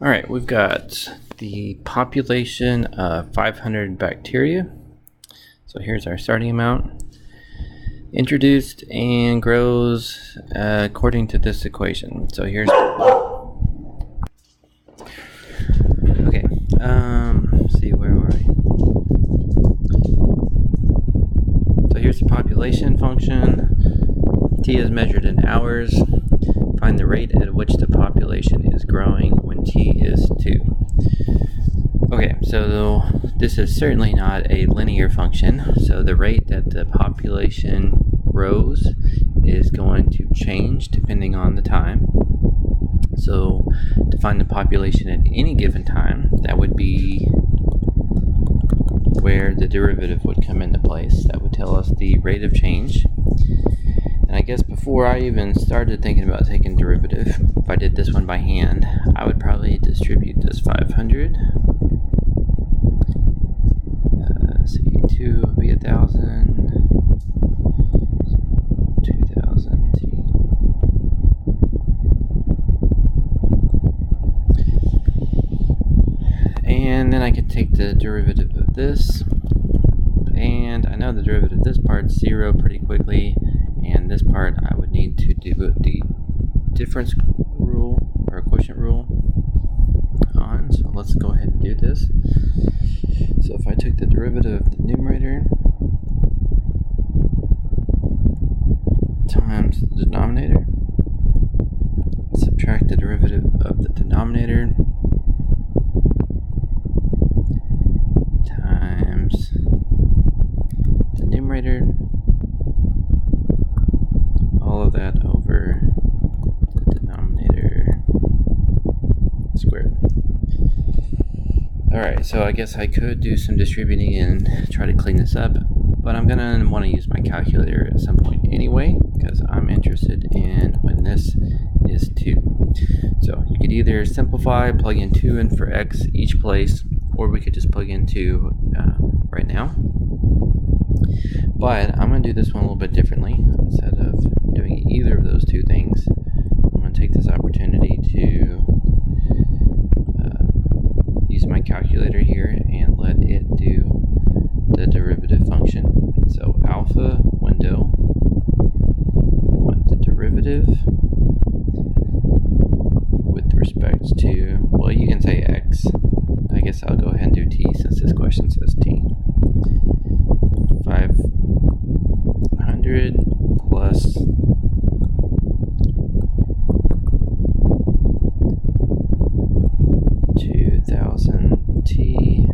Alright, we've got the population of 500 bacteria. So here's our starting amount. Introduced and grows according to this equation. So here's... Okay, let's see, where were we? So here's the population function. T is measured in hours. Find the rate at which the population is growing when T is 2. Okay, so this is certainly not a linear function. So the rate that the population grows is going to change depending on the time. So to find the population at any given time, that would be where the derivative would come into place. That would tell us the rate of change. And I guess before I even started thinking about taking derivative, if I did this one by hand, I would probably distribute this 500. So 2 would be 1,000. 2,000 T. And then I could take the derivative of this. And I know the derivative of this part's 0 pretty quickly. And this part I would need to do the difference rule or quotient rule on. So let's go ahead and do this. So if I took the derivative of the numerator times the denominator, subtract the derivative of the denominator times the numerator, all of that over the denominator squared. Alright, so I guess I could do some distributing and try to clean this up, but I'm going to want to use my calculator at some point anyway, because I'm interested in when this is 2. So you could either simplify, plug in 2 in for x each place, or we could just plug in 2 right now. But I'm going to do this one a little bit differently. Instead of doing either of those two things, I'm going to take this opportunity to use my calculator here and let it do the derivative function. So alpha window, we want the derivative with respect to, well, you can say x. I guess I'll go ahead and do t since this question says t. 500 plus 2,000 T